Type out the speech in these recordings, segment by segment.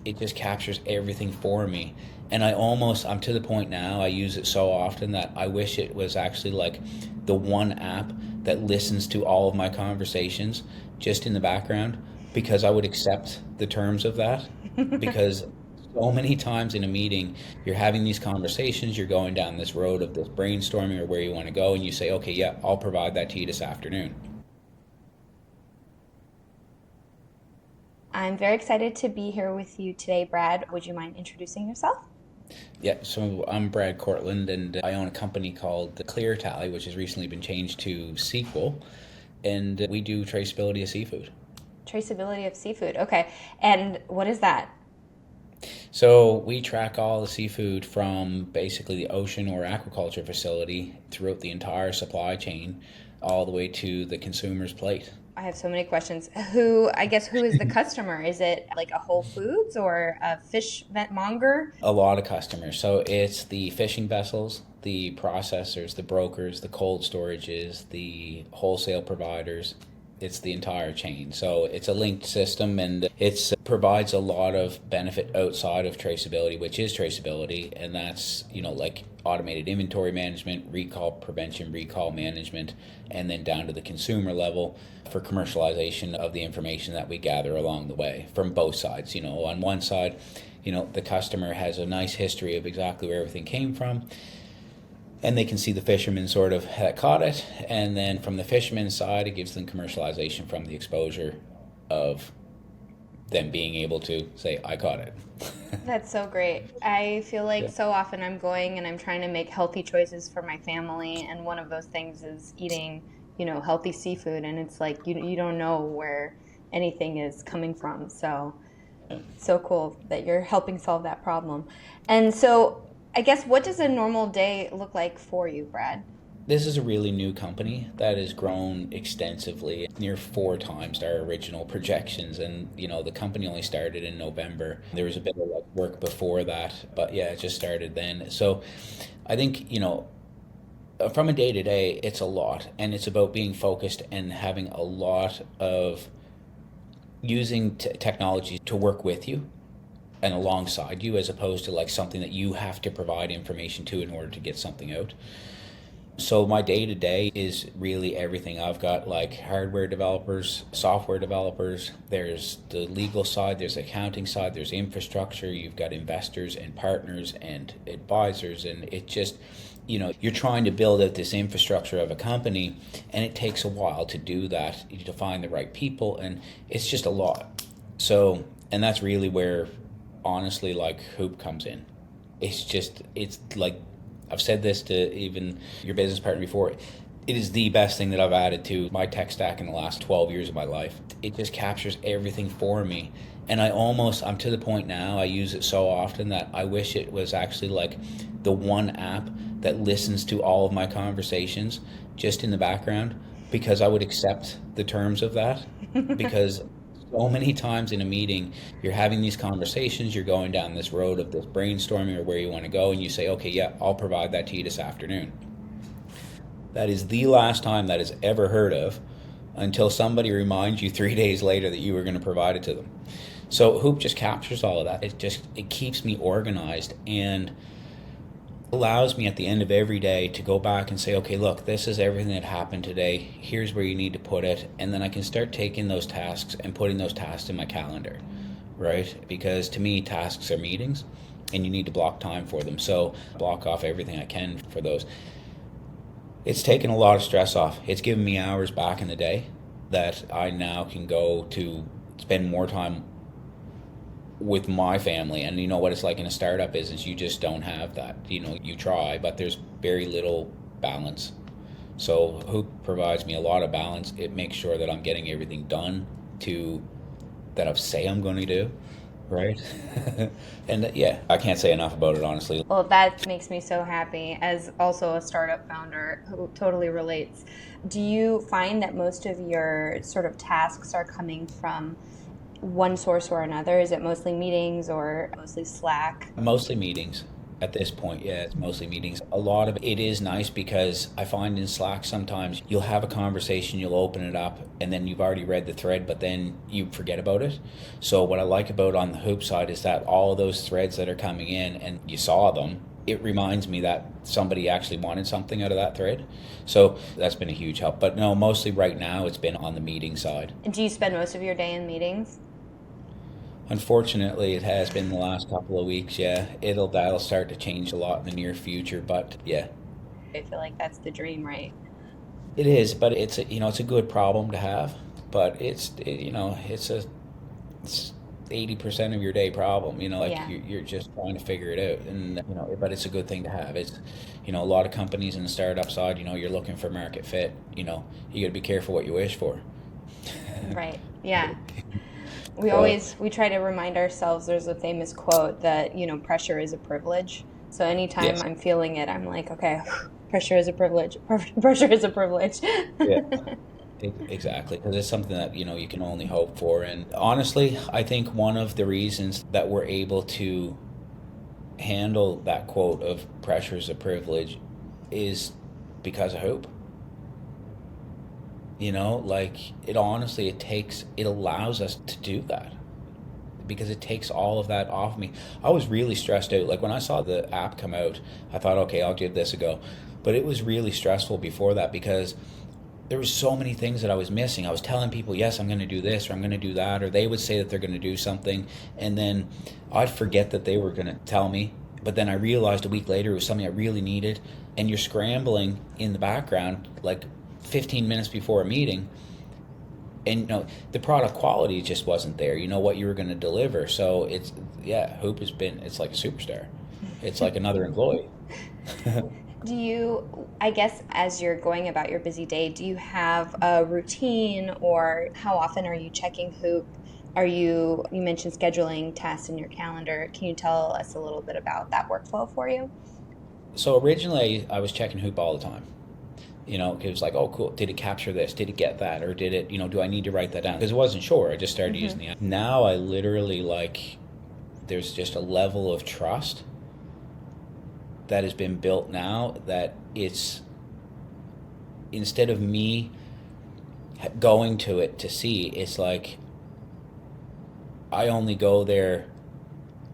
it just captures everything for me. And I'm to the point now, I use it so often that I wish it was actually like the one app that listens to all of my conversations just in the background, because I would accept the terms of that. Because so many times in a meeting, you're having these conversations, you're going down this road of this brainstorming or where you want to go, and you say, okay, yeah, I'll provide that to you this afternoon. I'm very excited to be here with you today, Brad. Would you mind introducing yourself? Yeah, so I'm Brad Cortlandt, and I own a company called ClearTally, which has recently been changed to Sequel, and we do traceability of seafood. Traceability of seafood. Okay. And what is that? So we track all the seafood from basically the ocean or aquaculture facility throughout the entire supply chain, all the way to the consumer's plate. I have so many questions. Who is the customer? Is it like a Whole Foods or a fish vent monger? A lot of customers. So it's the fishing vessels, the processors, the brokers, the cold storages, the wholesale providers. It's the entire chain. So it's a linked system, and it provides a lot of benefit outside of traceability, which is traceability. And that's, like automated inventory management, recall prevention, recall management, and then down to the consumer level for commercialization of the information that we gather along the way from both sides. On one side, the customer has a nice history of exactly where everything came from, and they can see the fishermen sort of that caught it. And then from the fisherman's side, it gives them commercialization from the exposure of them being able to say, I caught it. That's so great. I feel like Yeah. so often I'm going and I'm trying to make healthy choices for my family, and one of those things is eating, healthy seafood, and it's like you don't know where anything is coming from. So so cool that you're helping solve that problem. And so I guess what does a normal day look like for you, Brad? This is a really new company that has grown extensively, near four times our original projections. And, the company only started in November. There was a bit of like work before that, but yeah, it just started then. So I think, from a day to day, it's a lot. And it's about being focused and having a lot of using technology to work with you and alongside you, as opposed to like something that you have to provide information to in order to get something out. So my day to day is really everything. I've got like hardware developers, software developers, there's the legal side, there's the accounting side, there's infrastructure, you've got investors and partners and advisors, and it just, you're trying to build out this infrastructure of a company, and it takes a while to do that, to find the right people, and it's just a lot. So, and that's really where, honestly, like Hoop comes in. It's like, I've said this to even your business partner before. It is the best thing that I've added to my tech stack in the last 12 years of my life. It just captures everything for me. And I'm to the point now, I use it so often that I wish it was actually like the one app that listens to all of my conversations just in the background, because I would accept the terms of that. Because so many times in a meeting, you're having these conversations, you're going down this road of this brainstorming or where you want to go, and you say, okay, yeah, I'll provide that to you this afternoon. That is the last time that is ever heard of, until somebody reminds you 3 days later that you were going to provide it to them. So Hoop just captures all of that. It keeps me organized, and allows me at the end of every day to go back and say, okay, look, this is everything that happened today. Here's where you need to put it. And then I can start taking those tasks and putting those tasks in my calendar, right? Because to me, tasks are meetings, and you need to block time for them. So block off everything I can for those. It's taken a lot of stress off. It's given me hours back in the day that I now can go to spend more time with my family. And you know what it's like in a startup business, you just don't have that. You try, but there's very little balance. So Hoop provides me a lot of balance. It makes sure that I'm getting everything done to that I say I'm going to do, right? And yeah, I can't say enough about it, honestly. Well, that makes me so happy as also a startup founder who totally relates. Do you find that most of your sort of tasks are coming from one source or another? Is it mostly meetings or mostly Slack? Mostly meetings. At this point, yeah, it's mostly meetings. A lot of it is nice because I find in Slack sometimes you'll have a conversation, you'll open it up, and then you've already read the thread, but then you forget about it. So what I like about on the Hoop side is that all of those threads that are coming in and you saw them, it reminds me that somebody actually wanted something out of that thread. So that's been a huge help. But no, mostly right now it's been on the meeting side. And do you spend most of your day in meetings? Unfortunately, it has been the last couple of weeks. Yeah, that'll start to change a lot in the near future. But yeah, I feel like that's the dream, right? it is. But it's a good problem to have. But it's 80% of your day problem. Like Yeah. you're just trying to figure it out, and but it's a good thing to have. It's a lot of companies in the startup side. You're looking for market fit. You got to be careful what you wish for. Right. Yeah. So We try to remind ourselves, there's a famous quote that, pressure is a privilege. So anytime yes, I'm feeling it, I'm like, okay, pressure is a privilege. Pressure is a privilege. yeah. Exactly, because it's something that you can only hope for. And honestly, I think one of the reasons that we're able to handle that quote of pressure is a privilege is because of hope. Like it allows us to do that because it takes all of that off me. I was really stressed out. Like when I saw the app come out, I thought, okay, I'll give this a go. But it was really stressful before that because there was so many things that I was missing. I was telling people, yes, I'm going to do this or I'm going to do that, or they would say that they're going to do something, and then I'd forget that they were going to tell me. But then I realized a week later it was something I really needed, and you're scrambling in the background like 15 minutes before a meeting, and the product quality just wasn't there. What you were going to deliver. So it's like a superstar. It's like another employee. Do you, I guess, as you're going about your busy day, do you have a routine, or how often are you checking Hoop? You mentioned scheduling tasks in your calendar. Can you tell us a little bit about that workflow for you? So originally I was checking Hoop all the time. It was like, oh, cool. Did it capture this? Did it get that? Or did it, do I need to write that down? Because I wasn't sure. I just started using the app. Now I literally there's just a level of trust that has been built now that it's, instead of me going to it to see, it's like I only go there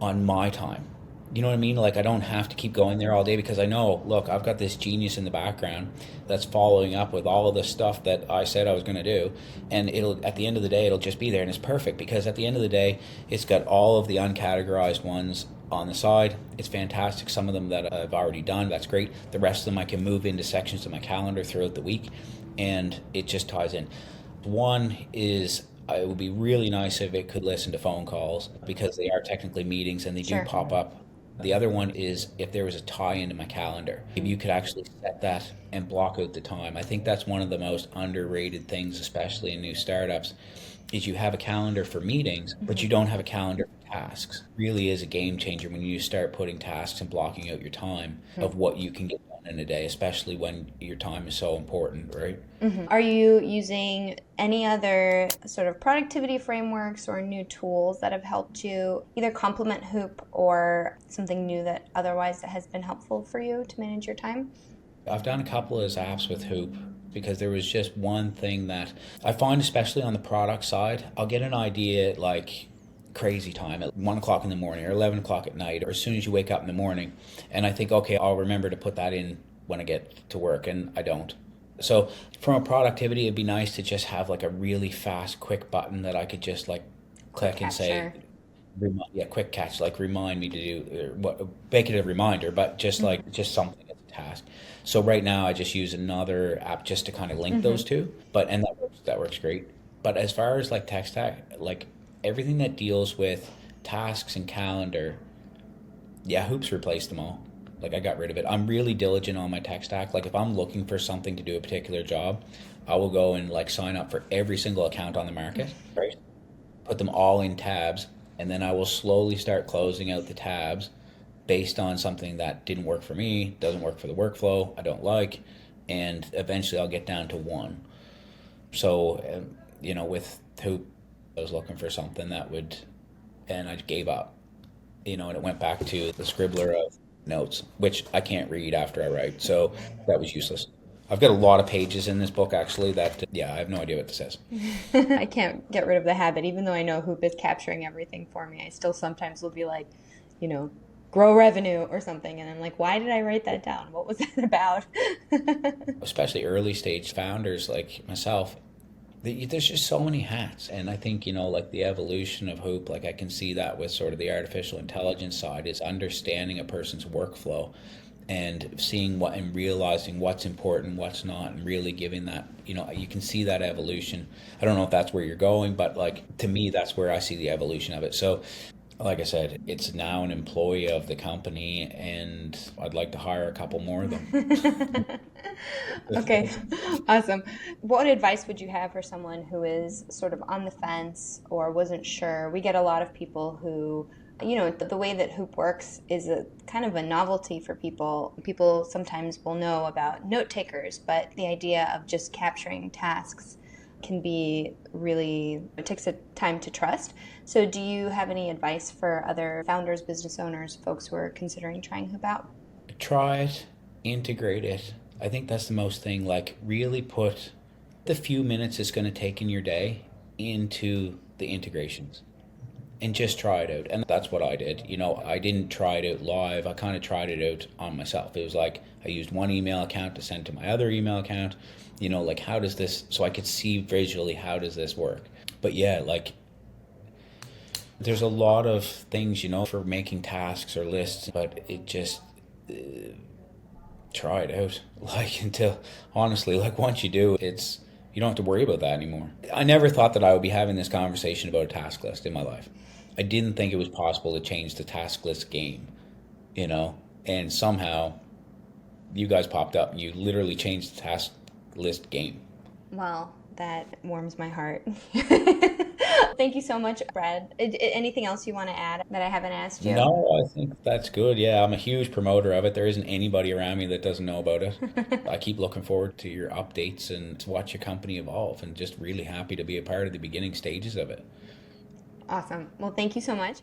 on my time. You know what I mean? Like I don't have to keep going there all day because I know, look, I've got this genius in the background that's following up with all of the stuff that I said I was going to do, and at the end of the day it'll just be there, and it's perfect because at the end of the day it's got all of the uncategorized ones on the side. It's fantastic. Some of them that I've already done, that's great. The rest of them I can move into sections of my calendar throughout the week, and it just ties in. One is it would be really nice if it could listen to phone calls because they are technically meetings and they do Sure. pop up. The other one is if there was a tie into my calendar, if you could actually set that and block out the time. I think that's one of the most underrated things, especially in new startups, is you have a calendar for meetings, but you don't have a calendar for tasks. It really is a game changer when you start putting tasks and blocking out your time of what you can get done in a day, especially when your time is so important, right? Are you using any other sort of productivity frameworks or new tools that have helped you either complement Hoop or something new that otherwise has been helpful for you to manage your time? I've done a couple of apps with Hoop because there was just one thing that I find, especially on the product side, I'll get an idea like crazy time at 1 o'clock in the morning or 11 o'clock at night or as soon as you wake up in the morning, and I think, okay, I'll remember to put that in when I get to work, and I don't. So from a productivity, it'd be nice to just have like a really fast quick button that I could just like Quick click and say, capture. yeah, quick catch, like remind me to do, or what, make it a reminder, but just like just something as a task. So right now I just use another app just to kind of link those two, and that works great. But as far as like tech stack, like everything that deals with tasks and calendar, yeah, Hoops replaced them all. Like I got rid of it. I'm really diligent on my tech stack. Like if I'm looking for something to do a particular job, I will go and like sign up for every single account on the market, right? Put them all in tabs, and then I will slowly start closing out the tabs based on something that didn't work for me, doesn't work for the workflow, I don't like, and eventually I'll get down to one. So, with Hoop, I was looking for something that would, and I gave up, and it went back to the scribbler of notes, which I can't read after I write. So that was useless. I've got a lot of pages in this book actually that, yeah, I have no idea what this says. I can't get rid of the habit, even though I know Hoop is capturing everything for me. I still sometimes will be like, you know, grow revenue or something. And I'm like, why did I write that down? What was that about? Especially early stage founders like myself, there's just so many hats. And I think, like the evolution of Hoop, like I can see that with sort of the artificial intelligence side, is understanding a person's workflow and seeing what and realizing what's important, what's not, and really giving that, you can see that evolution. I don't know if that's where you're going, but like to me, that's where I see the evolution of it. So like I said, it's now an employee of the company, and I'd like to hire a couple more of them. Okay, awesome. What advice would you have for someone who is sort of on the fence or wasn't sure? We get a lot of people who, the way that Hoop works is a kind of a novelty for people. People sometimes will know about note takers, but the idea of just capturing tasks can be really, it takes a time to trust. So do you have any advice for other founders, business owners, folks who are considering trying Hoop out? Try it, integrate it. I think that's the most thing. Like really put the few minutes it's going to take in your day into the integrations and just try it out. And that's what I did. I didn't try it out live. I kind of tried it out on myself. It was like I used one email account to send to my other email account. Like how does this, so I could see visually how does this work. But yeah, like there's a lot of things, for making tasks or lists, but it just try it out. Like until honestly, like once you do, you don't have to worry about that anymore. I never thought that I would be having this conversation about a task list in my life. I didn't think it was possible to change the task list game, and somehow you guys popped up and you literally changed the task list game. Well, that warms my heart. Thank you so much, Brad. Anything else you want to add that I haven't asked you? No, I think that's good. Yeah, I'm a huge promoter of it. There isn't anybody around me that doesn't know about it. I keep looking forward to your updates and to watch your company evolve, and just really happy to be a part of the beginning stages of it. Awesome. Well, thank you so much.